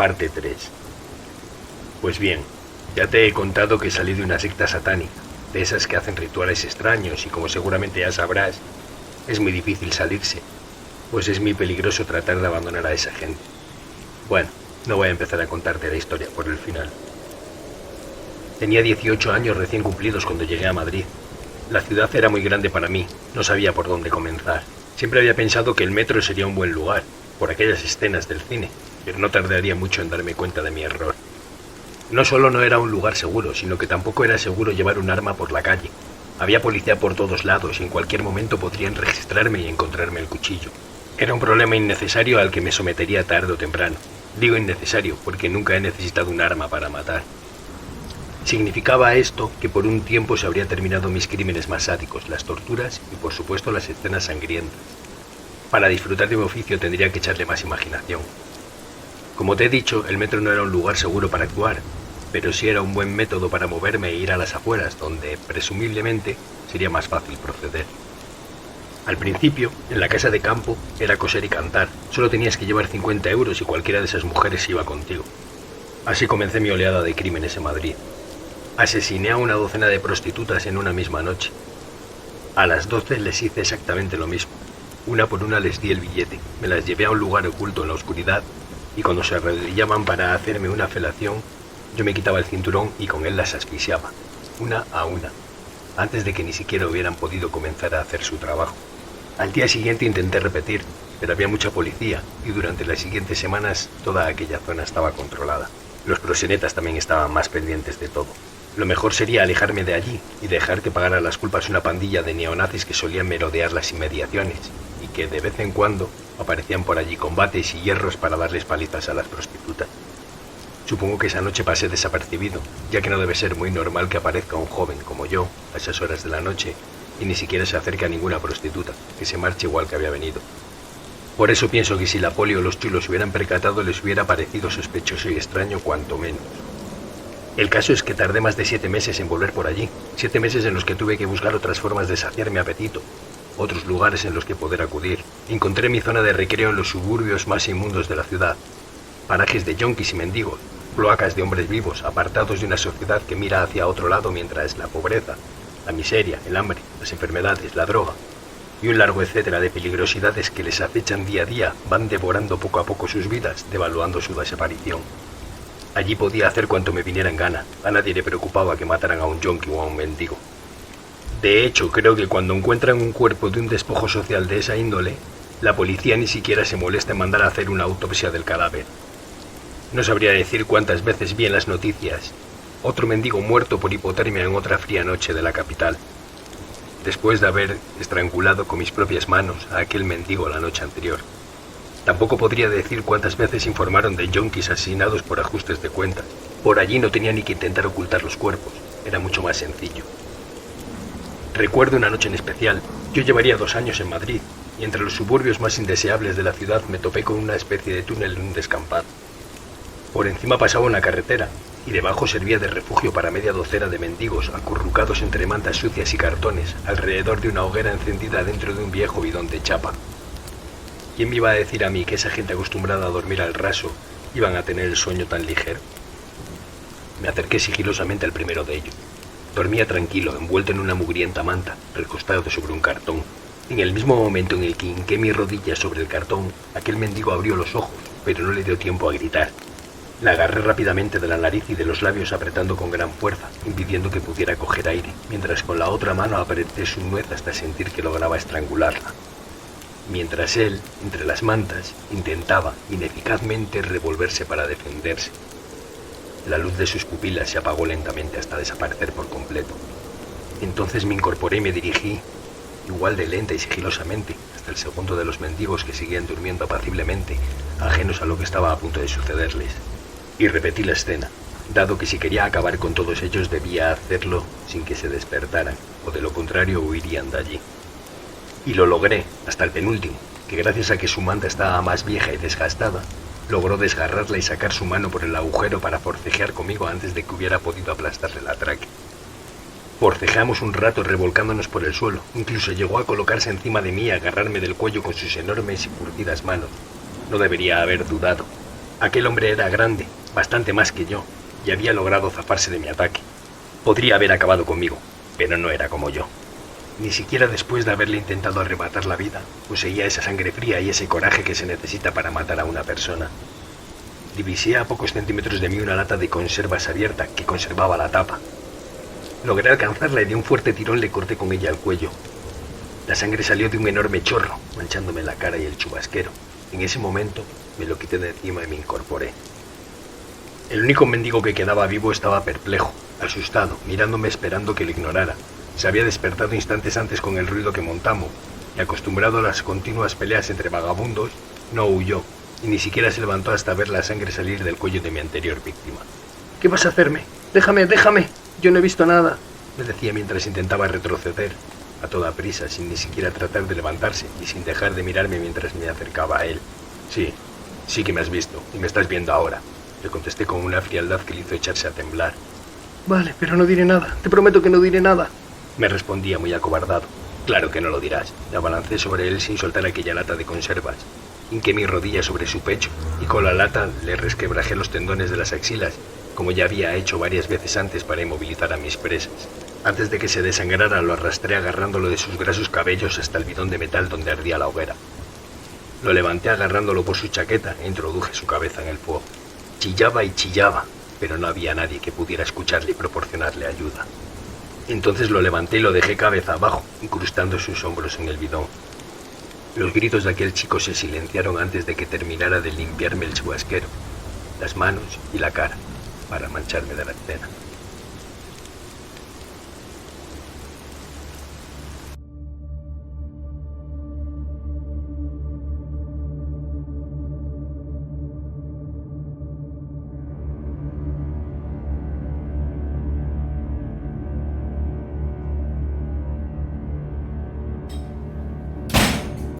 Parte 3. Pues bien, ya te he contado que salí de una secta satánica, de esas que hacen rituales extraños y como seguramente ya sabrás, es muy difícil salirse, pues es muy peligroso tratar de abandonar a esa gente. Bueno, no voy a empezar a contarte la historia por el final. Tenía 18 años recién cumplidos cuando llegué a Madrid. La ciudad era muy grande para mí, no sabía por dónde comenzar. Siempre había pensado que el metro sería un buen lugar, por aquellas escenas del cine, pero no tardaría mucho en darme cuenta de mi error. No solo no era un lugar seguro, sino que tampoco era seguro llevar un arma por la calle. Había policía por todos lados y en cualquier momento podrían registrarme y encontrarme el cuchillo. Era un problema innecesario al que me sometería tarde o temprano. Digo innecesario porque nunca he necesitado un arma para matar. Significaba esto que por un tiempo se habría terminado mis crímenes más sádicos, las torturas y por supuesto las escenas sangrientas. Para disfrutar de mi oficio tendría que echarle más imaginación. Como te he dicho, el metro no era un lugar seguro para actuar, pero sí era un buen método para moverme e ir a las afueras, donde, presumiblemente, sería más fácil proceder. Al principio, en la casa de campo, era coser y cantar. Solo tenías que llevar 50 euros y cualquiera de esas mujeres iba contigo. Así comencé mi oleada de crímenes en Madrid. Asesiné a una docena de prostitutas en una misma noche. A las 12 les hice exactamente lo mismo. Una por una les di el billete, me las llevé a un lugar oculto en la oscuridad y cuando se arrodillaban para hacerme una felación, yo me quitaba el cinturón y con él las asfixiaba, una a una, antes de que ni siquiera hubieran podido comenzar a hacer su trabajo. Al día siguiente intenté repetir, pero había mucha policía y durante las siguientes semanas toda aquella zona estaba controlada. Los proxenetas también estaban más pendientes de todo. Lo mejor sería alejarme de allí y dejar que pagara las culpas una pandilla de neonazis que solían merodear las inmediaciones y que de vez en cuando aparecían por allí con bates y hierros para darles palizas a las prostitutas. Supongo que esa noche pasé desapercibido, ya que no debe ser muy normal que aparezca un joven como yo a esas horas de la noche y ni siquiera se acerque a ninguna prostituta, que se marche igual que había venido. Por eso pienso que si la poli o los chulos se hubieran percatado les hubiera parecido sospechoso y extraño cuanto menos. El caso es que tardé más de 7 meses en volver por allí, 7 meses en los que tuve que buscar otras formas de saciar mi apetito, otros lugares en los que poder acudir. Encontré mi zona de recreo en los suburbios más inmundos de la ciudad, parajes de yonkis y mendigos, cloacas de hombres vivos, apartados de una sociedad que mira hacia otro lado mientras la pobreza, la miseria, el hambre, las enfermedades, la droga y un largo etcétera de peligrosidades que les acechan día a día van devorando poco a poco sus vidas, devaluando su desaparición. Allí podía hacer cuanto me viniera en gana, a nadie le preocupaba que mataran a un yonki o a un mendigo. De hecho, creo que cuando encuentran un cuerpo de un despojo social de esa índole, la policía ni siquiera se molesta en mandar a hacer una autopsia del cadáver. No sabría decir cuántas veces vi en las noticias otro mendigo muerto por hipotermia en otra fría noche de la capital, después de haber estrangulado con mis propias manos a aquel mendigo la noche anterior. Tampoco podría decir cuántas veces informaron de yonkis asesinados por ajustes de cuentas. Por allí no tenía ni que intentar ocultar los cuerpos, era mucho más sencillo. Recuerdo una noche en especial. Yo llevaría 2 años en Madrid, y entre los suburbios más indeseables de la ciudad me topé con una especie de túnel en un descampado. Por encima pasaba una carretera, y debajo servía de refugio para media docena de mendigos acurrucados entre mantas sucias y cartones, alrededor de una hoguera encendida dentro de un viejo bidón de chapa. ¿Quién me iba a decir a mí que esa gente acostumbrada a dormir al raso iban a tener el sueño tan ligero? Me acerqué sigilosamente al primero de ellos. Dormía tranquilo, envuelto en una mugrienta manta, recostado sobre un cartón. En el mismo momento en el que hinqué mi rodilla sobre el cartón, aquel mendigo abrió los ojos, pero no le dio tiempo a gritar. La agarré rápidamente de la nariz y de los labios apretando con gran fuerza, impidiendo que pudiera coger aire, mientras con la otra mano apreté su nuez hasta sentir que lograba estrangularla. Mientras él, entre las mantas, intentaba ineficazmente revolverse para defenderse. La luz de sus pupilas se apagó lentamente hasta desaparecer por completo. Entonces me incorporé y me dirigí, igual de lenta y sigilosamente, hasta el segundo de los mendigos que seguían durmiendo apaciblemente, ajenos a lo que estaba a punto de sucederles. Y repetí la escena, dado que si quería acabar con todos ellos debía hacerlo sin que se despertaran, o de lo contrario huirían de allí. Y lo logré, hasta el penúltimo, que gracias a que su manta estaba más vieja y desgastada, logró desgarrarla y sacar su mano por el agujero para forcejear conmigo antes de que hubiera podido aplastarle la tráquea. Forcejeamos un rato revolcándonos por el suelo, incluso llegó a colocarse encima de mí y agarrarme del cuello con sus enormes y curtidas manos. No debería haber dudado. Aquel hombre era grande, bastante más que yo, y había logrado zafarse de mi ataque. Podría haber acabado conmigo, pero no era como yo. Ni siquiera después de haberle intentado arrebatar la vida, poseía esa sangre fría y ese coraje que se necesita para matar a una persona. Divisé a pocos centímetros de mí una lata de conservas abierta que conservaba la tapa. Logré alcanzarla y de un fuerte tirón le corté con ella el cuello. La sangre salió de un enorme chorro, manchándome la cara y el chubasquero. En ese momento me lo quité de encima y me incorporé. El único mendigo que quedaba vivo estaba perplejo, asustado, mirándome esperando que lo ignorara. Se había despertado instantes antes con el ruido que montamos, y acostumbrado a las continuas peleas entre vagabundos, no huyó, y ni siquiera se levantó hasta ver la sangre salir del cuello de mi anterior víctima. «¿Qué vas a hacerme? Déjame, déjame. Yo no he visto nada», me decía mientras intentaba retroceder, a toda prisa, sin ni siquiera tratar de levantarse y sin dejar de mirarme mientras me acercaba a él. Sí que me has visto, y me estás viendo ahora», le contesté con una frialdad que le hizo echarse a temblar. «Vale, pero no diré nada. Te prometo que no diré nada», me respondía muy acobardado. «Claro que no lo dirás». Me abalancé sobre él sin soltar aquella lata de conservas. Hinqué mi rodilla sobre su pecho y con la lata le resquebrajé los tendones de las axilas, como ya había hecho varias veces antes para inmovilizar a mis presas. Antes de que se desangrara, lo arrastré agarrándolo de sus grasos cabellos hasta el bidón de metal donde ardía la hoguera. Lo levanté agarrándolo por su chaqueta e introduje su cabeza en el fuego. Chillaba y chillaba, pero no había nadie que pudiera escucharle y proporcionarle ayuda. Entonces lo levanté y lo dejé cabeza abajo, incrustando sus hombros en el bidón. Los gritos de aquel chico se silenciaron antes de que terminara de limpiarme el chubasquero, las manos y la cara, para mancharme de la escena.